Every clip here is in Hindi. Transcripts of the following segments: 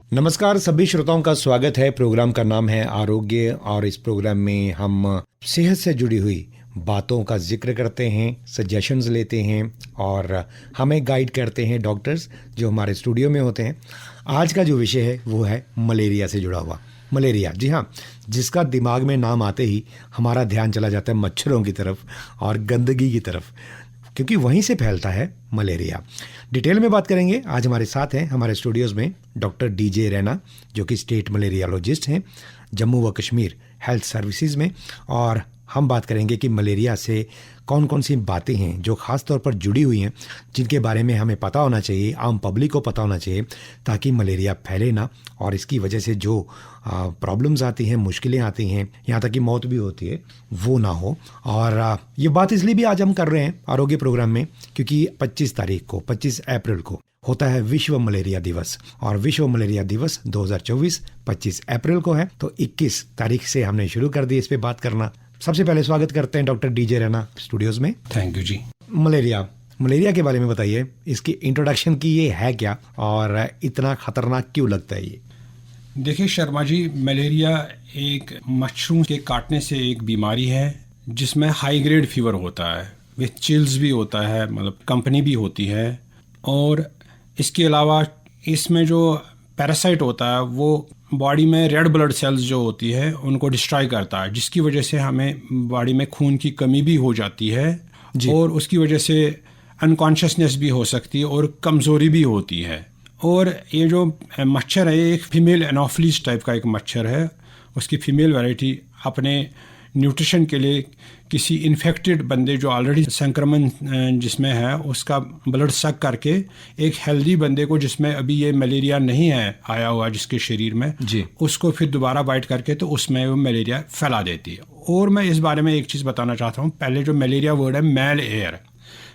नमस्कार सभी श्रोताओं का स्वागत है। प्रोग्राम का नाम है आरोग्य और इस प्रोग्राम में हम सेहत से जुड़ी हुई बातों का जिक्र करते हैं, सजेशंस लेते हैं और हमें गाइड करते हैं डॉक्टर्स जो हमारे स्टूडियो में होते हैं। आज का जो विषय है वो है मलेरिया से जुड़ा हुआ। मलेरिया, जी हाँ, जिसका दिमाग में नाम आते ही हमारा ध्यान चला जाता है मच्छरों की तरफ और गंदगी की तरफ, क्योंकि वहीं से फैलता है मलेरिया। डिटेल में बात करेंगे। आज हमारे साथ हैं हमारे स्टूडियोज़ में डॉक्टर DJ रैना, जो कि स्टेट मलेरियालॉजिस्ट हैं जम्मू व कश्मीर हेल्थ सर्विसेज में, और हम बात करेंगे कि मलेरिया से कौन कौन सी बातें हैं जो ख़ास तौर पर जुड़ी हुई हैं, जिनके बारे में हमें पता होना चाहिए, आम पब्लिक को पता होना चाहिए, ताकि मलेरिया फैले ना और इसकी वजह से जो प्रॉब्लम्स आती हैं, मुश्किलें आती हैं, यहाँ तक कि मौत भी होती है, वो ना हो। और ये बात इसलिए भी आज हम कर रहे हैं आरोग्य प्रोग्राम में क्योंकि 25 अप्रैल को होता है विश्व मलेरिया दिवस, और विश्व मलेरिया दिवस 2024 25 अप्रैल को है। तो 21 तारीख से हमने शुरू कर दी इस पे बात करना। सबसे पहले स्वागत करते हैं डॉक्टर DJ रैना स्टूडियोज में। Thank you ji. मलेरिया के बारे में बताइए, इसकी इंट्रोडक्शन की ये है क्या और इतना खतरनाक क्यों लगता है ये? देखिए शर्मा जी, मलेरिया एक मच्छरों के काटने से एक बीमारी है जिसमें हाई ग्रेड फीवर होता है, विथ चिल्स भी होता है, मतलब कंपनी भी होती है, और इसके अलावा इसमें जो पैरासाइट होता है वो बॉडी में रेड ब्लड सेल्स जो होती है उनको डिस्ट्रॉय करता है, जिसकी वजह से हमें बॉडी में खून की कमी भी हो जाती है और उसकी वजह से अनकॉन्शियसनेस भी हो सकती है और कमज़ोरी भी होती है। और ये जो मच्छर है, ये एक फीमेल एनोफिलीज टाइप का एक मच्छर है। उसकी फीमेल वैरायटी अपने न्यूट्रिशन के लिए किसी इन्फेक्टेड बंदे जो ऑलरेडी संक्रमण जिसमें है उसका ब्लड सक करके एक हेल्दी बंदे को जिसमें अभी ये मलेरिया नहीं है आया हुआ जिसके शरीर में जी, उसको फिर दोबारा बाइट करके तो उसमें वो मलेरिया फैला देती है। और मैं इस बारे में एक चीज़ बताना चाहता हूँ। पहले जो मलेरिया वर्ड है मैल एयर,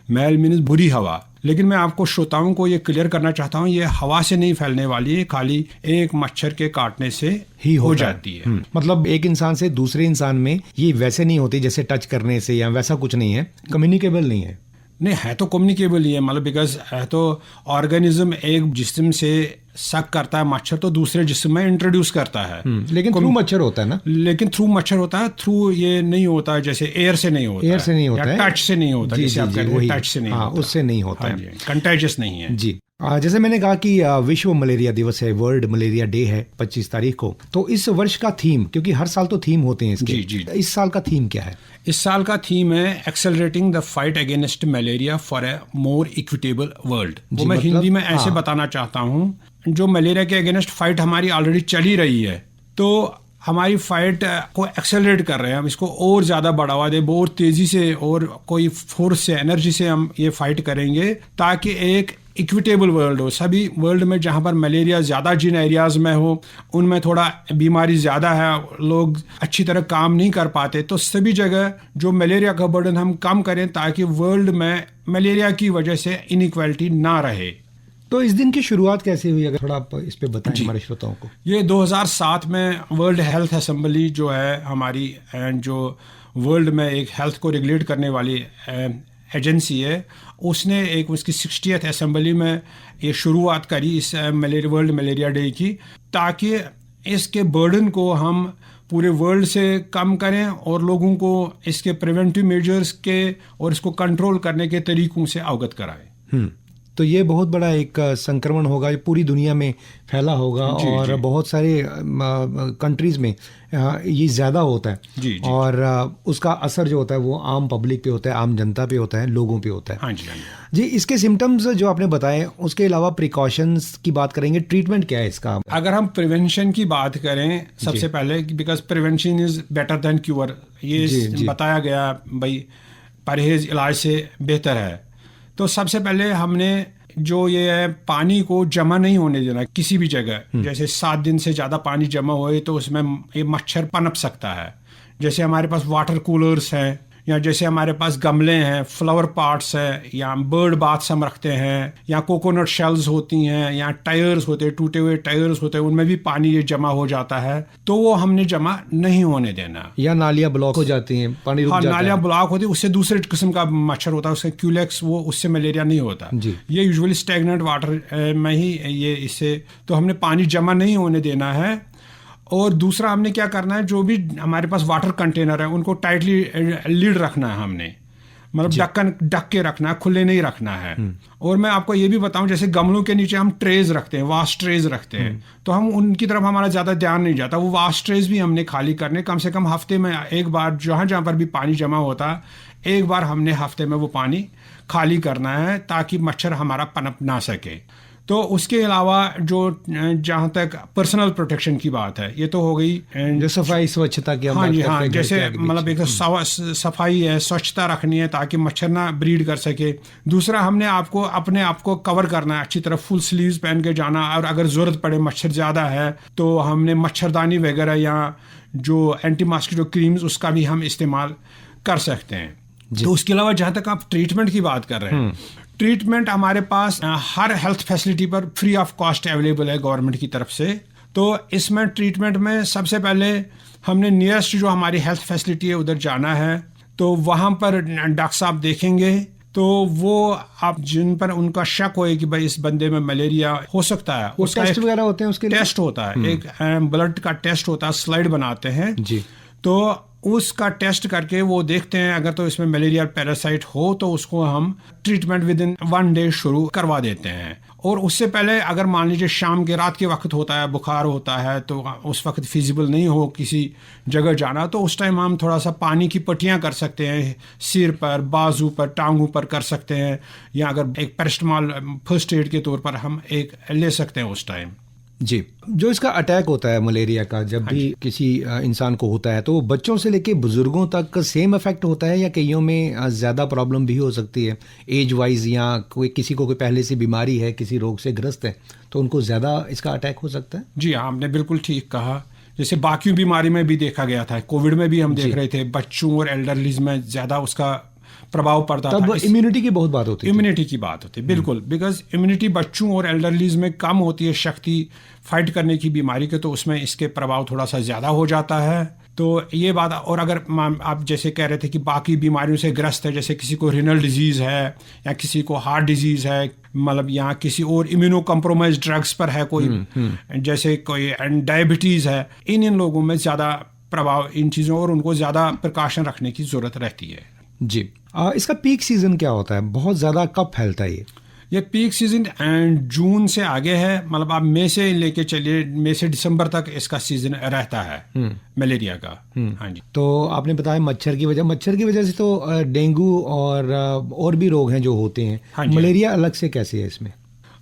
मैल मीन्स बुरी हवा, लेकिन मैं आपको श्रोताओं को ये क्लियर करना चाहता हूँ, ये हवा से नहीं फैलने वाली है, खाली एक मच्छर के काटने से ही हो जाती है। मतलब एक इंसान से दूसरे इंसान में ये वैसे नहीं होती जैसे टच करने से, या वैसा कुछ नहीं है, कम्युनिकेबल नहीं है। नहीं है तो कम्युनिकेबल ही है, मतलब बिकॉज है तो ऑर्गेनिज्म एक जिस्म से सक करता है मच्छर तो दूसरे जिस्म में इंट्रोड्यूस करता है, लेकिन थ्रू मच्छर होता है ना, लेकिन थ्रू मच्छर होता है, थ्रू ये नहीं होता है जैसे एयर से नहीं होता, एयर से नहीं होता है, टच से नहीं होता, जैसे आप कहते हैं टच से नहीं होता, उससे नहीं होता है, कंटेजियस नहीं है जी। जैसे मैंने कहा कि विश्व मलेरिया दिवस है, वर्ल्ड मलेरिया डे है 25 तारीख को, तो इस वर्ष का थीम, क्योंकि हर साल तो थीम होते हैं इसके, जी। इस साल का थीम क्या है? इस साल का थीम है accelerating the fight against malaria for a more equitable world. वो मैं हिंदी में ऐसे बताना चाहता हूँ, जो मलेरिया के अगेंस्ट फाइट हमारी ऑलरेडी चल ही रही है, तो हमारी फाइट को एक्सेलरेट कर रहे हैं, हम इसको और ज़्यादा बढ़ावा दें, और तेज़ी से और कोई फोर्स से, एनर्जी से हम ये फाइट करेंगे ताकि एक इक्विटेबल वर्ल्ड हो। सभी वर्ल्ड में जहाँ पर मलेरिया ज़्यादा जिन एरियाज़ में हो, उनमें थोड़ा बीमारी ज़्यादा है, लोग अच्छी तरह काम नहीं कर पाते, तो सभी जगह जो मलेरिया का बर्डन हम कम करें ताकि वर्ल्ड में मलेरिया की वजह से इनइक्वालिटी ना रहे। तो इस दिन की शुरुआत कैसे हुई, अगर थोड़ा आप इस पे बताएं हमारे श्रोताओं को। ये 2007 में वर्ल्ड हेल्थ असेंबली जो है हमारी, जो वर्ल्ड में एक हेल्थ को रेगुलेट करने वाली एजेंसी है, उसने एक उसकी 60th असेंबली में ये शुरुआत करी इस वर्ल्ड मलेरिया डे की, ताकि इसके बर्डन को हम पूरे वर्ल्ड से कम करें और लोगों को इसके प्रिवेंटिव मेजर्स के और इसको कंट्रोल करने के तरीकों से अवगत कराएं। तो ये बहुत बड़ा एक संक्रमण होगा, ये पूरी दुनिया में फैला होगा और बहुत सारे कंट्रीज में ये ज़्यादा होता है और उसका असर जो होता है वो आम पब्लिक पे होता है, आम जनता पे होता है, लोगों पे होता है। हाँ जी। इसके सिम्टम्स जो आपने बताए, उसके अलावा प्रिकॉशंस की बात करेंगे, ट्रीटमेंट क्या है इसका? अगर हम प्रिवेंशन की बात करें सबसे पहले, because prevention is better than cure, ये बताया गया भाई परहेज इलाज से बेहतर है। तो सबसे पहले हमने जो ये है पानी को जमा नहीं होने देना किसी भी जगह, जैसे 7 दिन से ज़्यादा पानी जमा होए तो उसमें ये मच्छर पनप सकता है। जैसे हमारे पास वाटर कूलर्स हैं या जैसे हमारे पास गमले हैं, फ्लावर पॉट्स है, या बर्ड बाथ्स हम रखते हैं, या कोकोनट शेल्स होती हैं, या टायर्स होते हैं, टूटे हुए टायर्स होते हैं, उनमें भी पानी ये जमा हो जाता है, तो वो हमने जमा नहीं होने देना। या नालियाँ ब्लॉक हो जाती हैं, पानी रुक जाता है। नालियाँ ब्लॉक होती है, उससे दूसरे किस्म का मच्छर होता है, उसका क्यूलेक्स, वो उससे मलेरिया नहीं होता जी। ये यूजुअली स्टैग्नेंट वाटर में ही ये इससे, तो हमने पानी जमा नहीं होने देना है। और दूसरा हमने क्या करना है, जो भी हमारे पास वाटर कंटेनर है उनको टाइटली लीड रखना है हमने, मतलब ढक्कन ढक के रखना है, खुले नहीं रखना है। और मैं आपको ये भी बताऊं, जैसे गमलों के नीचे हम ट्रेज रखते हैं, वास्ट ट्रेज रखते हैं, तो हम उनकी तरफ हमारा ज़्यादा ध्यान नहीं जाता। वो वास्ट ट्रेज भी हमने खाली करने, कम से कम हफ्ते में एक बार, जहाँ जहाँ पर भी पानी जमा होता एक बार हमने हफ्ते में वो पानी खाली करना है, ताकि मच्छर हमारा पनप ना सके। तो उसके अलावा जो जहाँ तक पर्सनल प्रोटेक्शन की बात है, ये तो हो गई जो सफाई स्वच्छता की हम हाँ बात जी, करते हाँ, हैं, घर जैसे के आगे मतलब एक तो सफाई है, स्वच्छता रखनी है ताकि मच्छर ना ब्रीड कर सके। दूसरा, हमने अपने आप को कवर करना है अच्छी तरह, फुल स्लीव्स पहन के जाना, और अगर जरूरत पड़े मच्छर ज़्यादा है तो हमने मच्छरदानी वगैरह या जो एंटी मॉस्किटो क्रीम्स उसका भी हम इस्तेमाल कर सकते हैं। तो उसके अलावा जहाँ तक आप ट्रीटमेंट की बात कर रहे हैं, ट्रीटमेंट हमारे पास हर हेल्थ फैसिलिटी पर फ्री ऑफ कॉस्ट अवेलेबल है गवर्नमेंट की तरफ से। तो इसमें ट्रीटमेंट में सबसे पहले हमने नियरेस्ट जो हमारी हेल्थ फैसिलिटी है उधर जाना है, तो वहाँ पर डॉक्टर साहब देखेंगे, तो वो आप जिन पर उनका शक होए कि भाई इस बंदे में मलेरिया हो सकता है, उसका टेस्ट वगैरह होते हैं, उसके टेस्ट होता है, एक ब्लड का टेस्ट होता है, स्लाइड बनाते हैं जी। तो उसका टेस्ट करके वो देखते हैं, अगर तो इसमें मलेरिया पैरासाइट हो तो उसको हम ट्रीटमेंट विद इन 1 डे शुरू करवा देते हैं। और उससे पहले अगर मान लीजिए शाम के रात के वक्त होता है, बुखार होता है, तो उस वक्त फिजिबल नहीं हो किसी जगह जाना, तो उस टाइम हम थोड़ा सा पानी की पट्टियाँ कर सकते हैं, सिर पर, बाजू पर, टांगों पर कर सकते हैं, या अगर एक पैरास्टामॉल फर्स्ट एड के तौर पर हम एक ले सकते हैं उस टाइम। जी। जो इसका अटैक होता है मलेरिया का, जब भी किसी इंसान को होता है, तो वो बच्चों से लेके बुजुर्गों तक सेम इफेक्ट होता है, या कईयों में ज़्यादा प्रॉब्लम भी हो सकती है एज वाइज, या किसी को कोई पहले से बीमारी है, किसी रोग से ग्रस्त है, तो उनको ज़्यादा इसका अटैक हो सकता है? जी, आपने बिल्कुल ठीक कहा। जैसे बाकी बीमारी में भी देखा गया था, कोविड में भी हम देख रहे थे, बच्चों और एल्डरलीज में ज़्यादा उसका प्रभाव पड़ता था। तब इम्यूनिटी की बहुत बात होती है। इम्यूनिटी की बात होती है, बिल्कुल, बिकॉज इम्यूनिटी बच्चों और एल्डरलीज में कम होती है शक्ति फाइट करने की बीमारी के, तो उसमें इसके प्रभाव थोड़ा सा ज़्यादा हो जाता है। तो ये बात, और अगर आप जैसे कह रहे थे कि बाकी बीमारियों से ग्रस्त है, जैसे किसी को रिनल डिजीज़ है या किसी को हार्ट डिजीज़ है, मतलब यहाँ किसी और इम्यूनो कम्प्रोमाइज ड्रग्स पर है कोई, जैसे कोई डायबिटीज़ है, इन लोगों में ज़्यादा प्रभाव इन चीज़ों, और उनको ज़्यादा प्रिकॉशन रखने की ज़रूरत रहती है। जी। इसका पीक सीजन क्या होता है, बहुत ज़्यादा कब फैलता है ये पीक सीजन जून से आगे है, मतलब आप मई से लेके चलिए, मई से दिसंबर तक इसका सीजन रहता है मलेरिया का। हाँ जी। तो आपने बताया मच्छर की वजह से तो डेंगू और भी रोग हैं जो होते हैं। हाँ, मलेरिया अलग से कैसे है इसमें?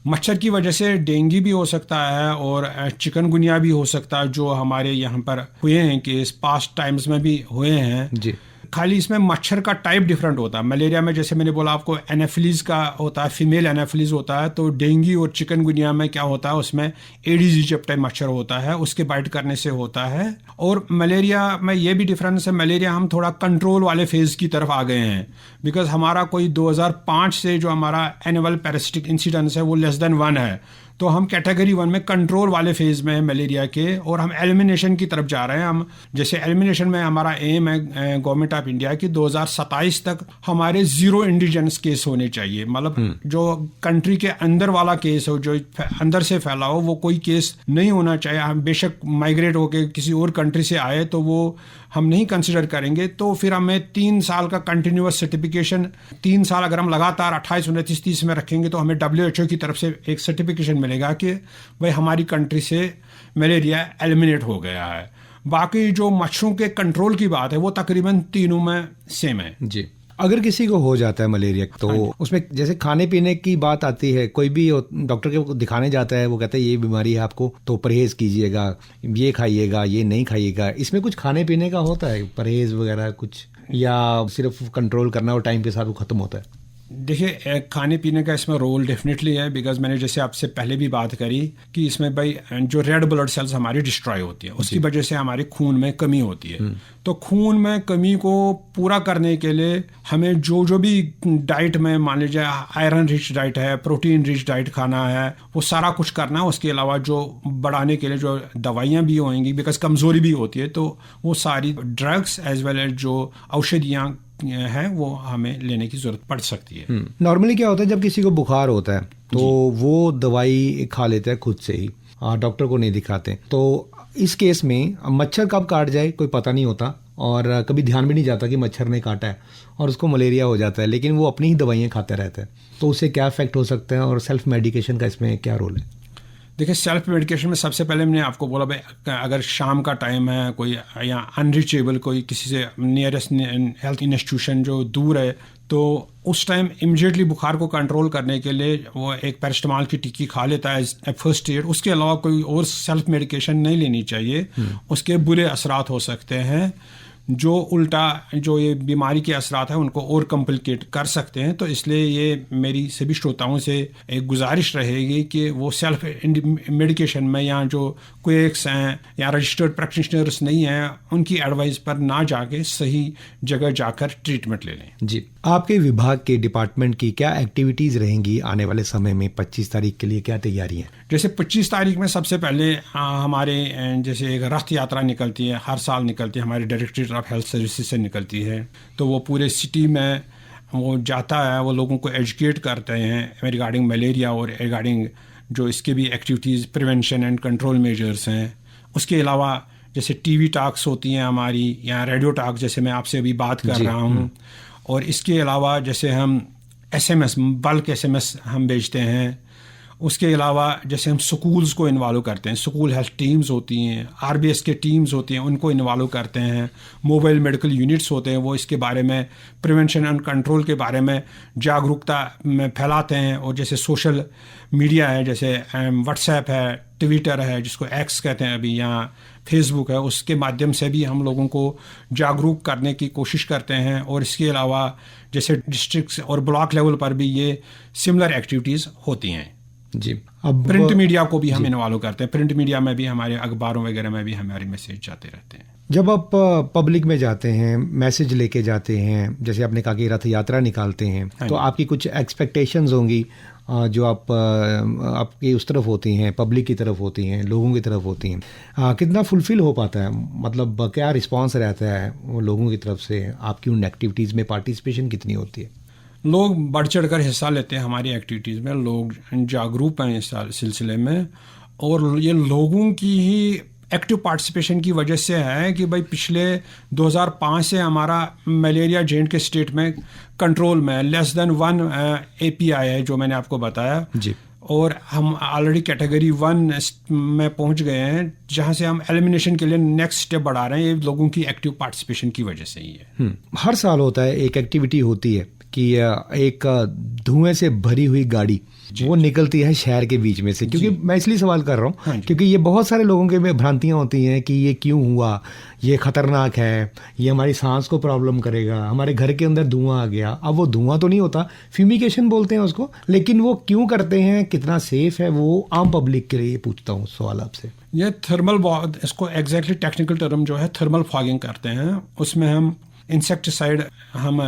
मच्छर की वजह से डेंगू भी हो सकता है और चिकनगुनिया भी हो सकता है, जो हमारे यहाँ पर हुए हैं केस, पास्ट टाइम्स में भी हुए हैं जी। खाली इसमें मच्छर का टाइप डिफरेंट होता है। मलेरिया में जैसे मैंने बोला आपको एनाफिलीज का होता है, फीमेल एनाफिलीज होता है, तो डेंगू और चिकनगुनिया में क्या होता है, उसमें एडीज इजिप्टी मच्छर होता है, उसके बाइट करने से होता है। और मलेरिया में ये भी डिफरेंस है, मलेरिया हम थोड़ा कंट्रोल वाले फेज की तरफ आ गए हैं, बिकॉज हमारा कोई 2005 से जो हमारा एनुअल पैरासिटिक इंसिडेंस है वो लेस-1 है, तो हम कैटेगरी 1 में कंट्रोल वाले फेज में है मलेरिया के, और हम एलिमिनेशन की तरफ जा रहे हैं। हम जैसे एलिमिनेशन में हमारा एम है गवर्नमेंट ऑफ इंडिया की 2027 तक हमारे 0 इंडिजेंस केस होने चाहिए, मतलब जो कंट्री के अंदर वाला केस हो, जो अंदर से फैला हो, वो कोई केस नहीं होना चाहिए। हम बेशक माइग्रेट होकर किसी और कंट्री से आए तो वो हम नहीं कंसिडर करेंगे। तो फिर हमें 3 साल का कंटिन्यूअस सर्टिफिकेशन, 3 साल अगर हम लगातार 28, 29, 30 में रखेंगे तो हमें WHO की तरफ से एक सर्टिफिकेशन मिलेगा कि भाई हमारी कंट्री से मलेरिया एलिमिनेट हो गया है। बाकी जो मच्छरों के कंट्रोल की बात है वो तकरीबन तीनों में सेम है जी। अगर किसी को हो जाता है मलेरिया तो उसमें जैसे खाने पीने की बात आती है, कोई भी डॉक्टर के दिखाने जाता है, वो कहता है ये बीमारी है आपको तो परहेज कीजिएगा, ये खाइएगा, ये नहीं खाइएगा। इसमें कुछ खाने पीने का होता है परहेज वगैरह कुछ, या सिर्फ कंट्रोल करना और टाइम के साथ वो खत्म होता है? देखिए खाने पीने का इसमें रोल डेफिनेटली है, बिकॉज मैंने जैसे आपसे पहले भी बात करी कि इसमें भाई जो रेड ब्लड सेल्स हमारी डिस्ट्रॉय होती है, उसकी वजह से हमारे खून में कमी होती है। तो खून में कमी को पूरा करने के लिए हमें जो भी डाइट में मान लीजिए आयरन रिच डाइट है, प्रोटीन रिच डाइट खाना है, वो सारा कुछ करना है। उसके अलावा जो बढ़ाने के लिए जो दवाइयाँ भी होंगी, बिकॉज कमज़ोरी भी होती है, तो वो सारी ड्रग्स एज वेल एज जो औषधियाँ है वो हमें लेने की जरूरत पड़ सकती है। नॉर्मली क्या होता है जब किसी को बुखार होता है तो वो दवाई खा लेता है खुद से ही, डॉक्टर को नहीं दिखाते। तो इस केस में मच्छर कब काट जाए कोई पता नहीं होता, और कभी ध्यान भी नहीं जाता कि मच्छर ने काटा है और उसको मलेरिया हो जाता है, लेकिन वो अपनी ही दवाइयाँ खाता रहता है। तो उससे क्या इफेक्ट हो सकते हैं और सेल्फ मेडिकेशन का इसमें क्या रोल है? देखिए सेल्फ मेडिकेशन में सबसे पहले मैंने आपको बोला भाई अगर शाम का टाइम है, कोई या अनरीचेबल कोई किसी से नियरेस्ट हेल्थ इंस्टीट्यूशन जो दूर है, तो उस टाइम इमीडिएटली बुखार को कंट्रोल करने के लिए वो एक पैरास्टामोल की टिक्की खा लेता है फर्स्ट एड। उसके अलावा कोई और सेल्फ मेडिकेशन नहीं लेनी चाहिए, उसके बुरे असरात हो सकते हैं जो उल्टा जो ये बीमारी के असरात है उनको और कॉम्प्लिकेट कर सकते हैं। तो इसलिए ये मेरी सभी श्रोताओं से एक गुजारिश रहेगी कि वो सेल्फ मेडिकेशन में या जो क्वेक्स हैं या रजिस्टर्ड प्रैक्टिशनर्स नहीं हैं उनकी एडवाइस पर ना जाके सही जगह जाकर ट्रीटमेंट ले लें। जी, आपके विभाग के डिपार्टमेंट की क्या एक्टिविटीज़ रहेंगी आने वाले समय में? 25 तारीख के लिए क्या तैयारी है? जैसे 25 तारीख में सबसे पहले हमारे जैसे एक रथ यात्रा निकलती है, हर साल निकलती है, हमारे डायरेक्टरेट ऑफ हेल्थ सर्विसेज से निकलती है। तो वो पूरे सिटी में वो जाता है, वो लोगों को एजुकेट करते हैं रिगार्डिंग मलेरिया और रिगार्डिंग जो इसके भी activities prevention and control measures हैं। उसके अलावा जैसे टीवी टॉक्स होती हैं हमारी या रेडियो टॉक जैसे मैं आपसे अभी बात कर रहा हूँ, और इसके अलावा जैसे हम SMS बल्क SMS हम भेजते हैं। उसके अलावा जैसे हम स्कूल्स को इन्वॉल्व करते हैं, स्कूल हेल्थ टीम्स होती हैं, RBS के टीम्स होती हैं, उनको इन्वॉल्व करते हैं। मोबाइल मेडिकल यूनिट्स होते हैं, वो इसके बारे में प्रिवेंशन एंड कंट्रोल के बारे में जागरूकता में फैलाते हैं। और जैसे सोशल मीडिया है, जैसे व्हाट्सएप है, ट्विटर है जिसको X कहते हैं अभी, या फेसबुक है, उसके माध्यम से भी हम लोगों को जागरूक करने की कोशिश करते हैं। और इसके अलावा जैसे डिस्ट्रिक्ट और ब्लॉक लेवल पर भी ये सिमिलर एक्टिविटीज़ होती हैं। जी, अब प्रिंट मीडिया को भी हम इन्वॉल्व करते हैं, प्रिंट मीडिया में भी हमारे अखबारों वगैरह में भी हमारे मैसेज जाते रहते हैं। जब आप पब्लिक में जाते हैं, मैसेज लेके जाते हैं, जैसे आपने कहा कि रथ यात्रा निकालते हैं, तो आपकी कुछ एक्सपेक्टेशंस होंगी जो आपकी उस तरफ होती हैं, पब्लिक की तरफ होती हैं, लोगों की तरफ होती हैं। कितना फुलफिल हो पाता है, मतलब क्या रिस्पांस रहता है वो लोगों की तरफ से? आपकी उन एक्टिविटीज़ में पार्टिसिपेशन कितनी होती है? लोग बढ़ चढ़ कर हिस्सा लेते हैं हमारी एक्टिविटीज़ में, लोग जागरूक हैं इस सिलसिले में। और ये लोगों की ही एक्टिव पार्टिसिपेशन की वजह से है कि भाई पिछले 2005 से हमारा मलेरिया J&K स्टेट में कंट्रोल में लेस देन 1 API है जो मैंने आपको बताया जी, और हम ऑलरेडी कैटेगरी 1 में पहुंच गए हैं, जहां से हम एलिमिनेशन के लिए नेक्स्ट स्टेप बढ़ा रहे हैं। ये लोगों की एक्टिव पार्टिसिपेशन की वजह से ही है। हर साल होता है, एक एक्टिविटी होती है कि एक धुएं से भरी हुई गाड़ी वो निकलती है शहर के बीच में से। क्योंकि मैं इसलिए सवाल कर रहा हूँ क्योंकि ये बहुत सारे लोगों के में भ्रांतियाँ होती हैं कि ये क्यों हुआ, ये खतरनाक है, ये हमारी सांस को प्रॉब्लम करेगा, हमारे घर के अंदर धुआं आ गया। अब वो धुआं तो नहीं होता, फ्यूमिगेशन बोलते हैं उसको, लेकिन वो क्यों करते हैं, कितना सेफ है, वो आम पब्लिक के लिए पूछता हूँ सवाल आपसे। ये थर्मल, इसको एग्जैक्टली टेक्निकल टर्म जो है थर्मल फॉगिंग करते हैं। उसमें हम इंसेक्टिसाइड हम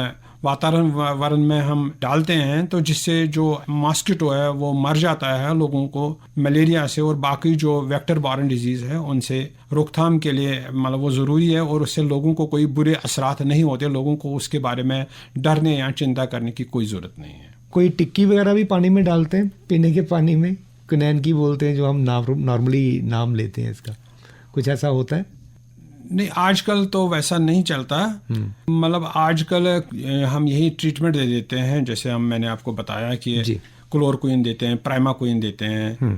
वातावरण में हम डालते हैं, तो जिससे जो मॉस्किटो है वो मर जाता है, लोगों को मलेरिया से और बाकी जो वेक्टर बॉर्न डिजीज़ है उनसे रोकथाम के लिए मतलब वो ज़रूरी है। और उससे लोगों को कोई बुरे असरात नहीं होते, लोगों को उसके बारे में डरने या चिंता करने की कोई ज़रूरत नहीं है। कोई टिक्की वगैरह भी पानी में डालते हैं, पीने के पानी में, क्विनैन की बोलते हैं जो हम नॉर्मली नाम लेते हैं इसका, कुछ ऐसा होता है? नहीं, आजकल तो वैसा नहीं चलता। मतलब आजकल हम यही ट्रीटमेंट दे देते हैं, जैसे मैंने आपको बताया कि क्लोरोक्विन देते हैं, प्राइमाक्विन देते हैं।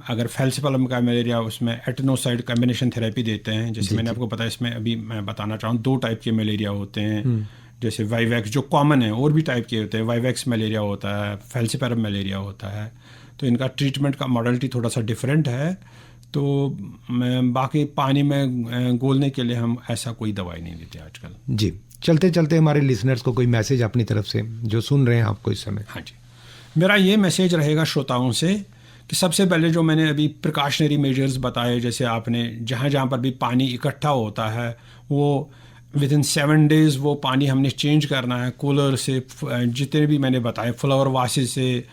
अगर फैल्सिपलम का मलेरिया उसमें एटेनोसाइड कॉम्बिनेशन थेरेपी देते हैं। जैसे मैंने आपको बताया, इसमें अभी मैं बताना चाहूँ 2 टाइप के मलेरिया होते हैं। जैसे वाइवैक्स जो कॉमन है, और भी टाइप के होते हैं, वाइवैक्स मलेरिया होता है, फैल्सिपलम मलेरिया होता है। तो इनका ट्रीटमेंट का मॉडलिटी थोड़ा सा डिफरेंट है। तो बाकी पानी में घोलने के लिए हम ऐसा कोई दवाई नहीं देते आजकल। जी, चलते चलते हमारे लिसनर्स को कोई मैसेज अपनी तरफ से जो सुन रहे हैं आपको इस समय? हाँ जी, मेरा ये मैसेज रहेगा श्रोताओं से कि सबसे पहले जो मैंने अभी प्रिकॉशनरी मेजर्स बताए, जैसे आपने जहाँ जहाँ पर भी पानी इकट्ठा होता है वो विद इन 7 days वो पानी हमने चेंज करना है। कूलर से, जितने भी मैंने बताए, फ्लावर वासेस से,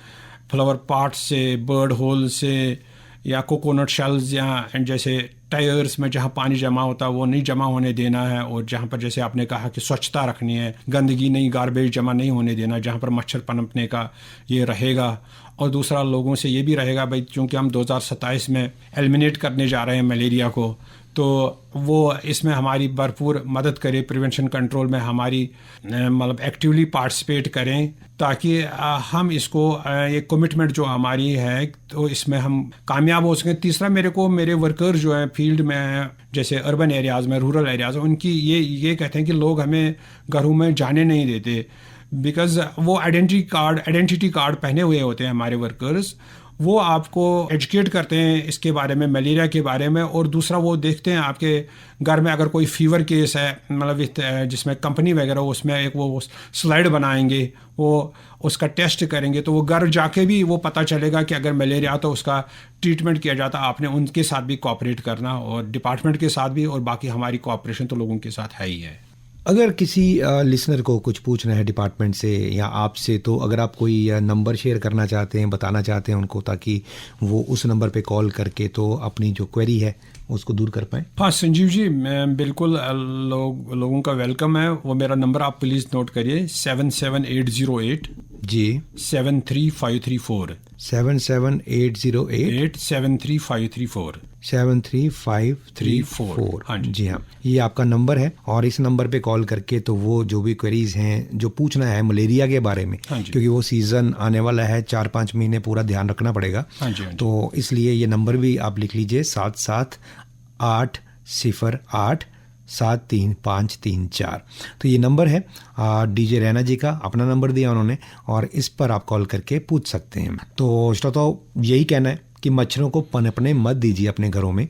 फ्लावर पॉट से, बर्ड होल से, या कोकोनट शेल्स, या जैसे टायर्स में जहाँ पानी जमा होता है वो नहीं जमा होने देना है। और जहाँ पर जैसे आपने कहा कि स्वच्छता रखनी है, गंदगी नहीं, गार्बेज जमा नहीं होने देना, जहाँ पर मच्छर पनपने का ये रहेगा। और दूसरा लोगों से ये भी रहेगा भाई, क्योंकि हम 2027 में एलिमिनेट करने जा रहे हैं मलेरिया को, तो वो इसमें हमारी भरपूर मदद करे, प्रिवेंशन कंट्रोल में हमारी मतलब एक्टिवली पार्टिसिपेट करें, ताकि हम इसको ये कमिटमेंट जो हमारी है तो इसमें हम कामयाब हो सकें। तीसरा, मेरे वर्कर जो हैं फील्ड में, जैसे अर्बन एरियाज़ में, रूरल एरियाज़ में, उनकी ये कहते हैं कि लोग हमें घरों में जाने नहीं देते, बिकॉज वो आइडेंटिटी कार्ड पहने हुए होते हैं हमारे वर्कर्स। वो आपको एजुकेट करते हैं इसके बारे में, मलेरिया के बारे में। और दूसरा, वो देखते हैं आपके घर में अगर कोई फीवर केस है, मतलब जिसमें कंपनी वगैरह उसमें एक वो स्लाइड बनाएंगे, वो उसका टेस्ट करेंगे, तो वो घर जाके भी वो पता चलेगा कि अगर मलेरिया तो उसका ट्रीटमेंट किया जाता। आपने उनके साथ भी कोऑपरेट करना, और डिपार्टमेंट के साथ भी, और बाकी हमारी कोऑपरेशन तो लोगों के साथ है ही है। अगर किसी लिसनर को कुछ पूछना है डिपार्टमेंट से या आपसे, तो अगर आप कोई नंबर शेयर करना चाहते हैं, बताना चाहते हैं उनको, ताकि वो उस नंबर पे कॉल करके तो अपनी जो क्वेरी है उसको दूर कर पाएँ। हाँ संजीव जी, मैं बिल्कुल लोगों का वेलकम है। वो मेरा नंबर आप प्लीज़ नोट करिए, 77808 जी 73534 77808 73534 73534। हाँ जी हाँ, ये आपका नंबर है, और इस नंबर पे कॉल करके तो वो जो भी क्वेरीज हैं, जो पूछना है मलेरिया के बारे में, क्योंकि वो सीज़न आने वाला है, 4-5 महीने पूरा ध्यान रखना पड़ेगा। तो इसलिए ये नंबर भी आप लिख लीजिए, 7780873534। तो ये नंबर है डीजे रैना जी का, अपना नंबर दिया उन्होंने, और इस पर आप कॉल करके पूछ सकते हैं। तो श्रोताओ, यही कहना है कि मच्छरों को पनपने मत दीजिए अपने घरों में।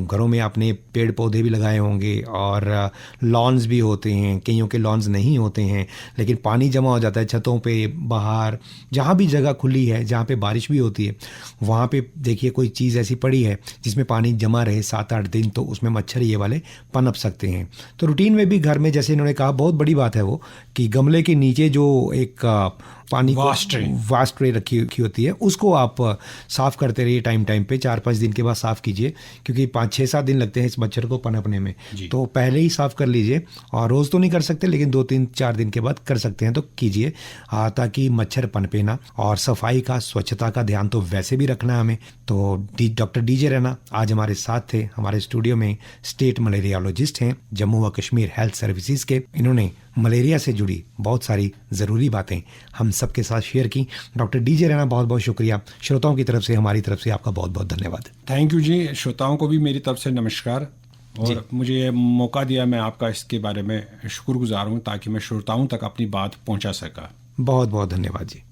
घरों में आपने पेड़ पौधे भी लगाए होंगे, और लॉन्स भी होते हैं, कईयों के लॉन्स नहीं होते हैं, लेकिन पानी जमा हो जाता है छतों पे, बाहर, जहाँ भी जगह खुली है, जहाँ पे बारिश भी होती है, वहाँ पे देखिए कोई चीज़ ऐसी पड़ी है जिसमें पानी जमा रहे 7-8 दिन, तो उसमें मच्छर ये वाले पनप सकते हैं। तो रूटीन में भी घर में, जैसे इन्होंने कहा, बहुत बड़ी बात है वो, कि गमले के नीचे जो एक पानी वास्ट ट्रे रखी होती है, उसको आप साफ़ करते रहिए टाइम पे। 4-5 दिन के बाद साफ़ कीजिए, क्योंकि 5-6-7 दिन लगते हैं इस मच्छर को पनपने में। तो पहले ही साफ़ कर लीजिए, और रोज़ तो नहीं कर सकते, लेकिन 2-3-4 दिन के बाद कर सकते हैं तो कीजिए, ताकि मच्छर पनपे ना। और सफाई का, स्वच्छता का ध्यान तो वैसे भी रखना है हमें। तो डॉक्टर डीजे रैना आज हमारे साथ थे, हमारे स्टूडियो में स्टेट मलेरियोलॉजिस्ट हैं जम्मू व कश्मीर हेल्थ सर्विसेज के। इन्होंने मलेरिया से जुड़ी बहुत सारी ज़रूरी बातें हम सबके साथ शेयर की। डॉक्टर डीजे रैना, बहुत बहुत शुक्रिया। श्रोताओं की तरफ से, हमारी तरफ से आपका बहुत बहुत धन्यवाद। थैंक यू जी। श्रोताओं को भी मेरी तरफ से नमस्कार, और मुझे ये मौका दिया, मैं आपका इसके बारे में शुक्रगुजार हूँ, ताकि मैं श्रोताओं तक अपनी बात पहुँचा सका। बहुत बहुत धन्यवाद जी।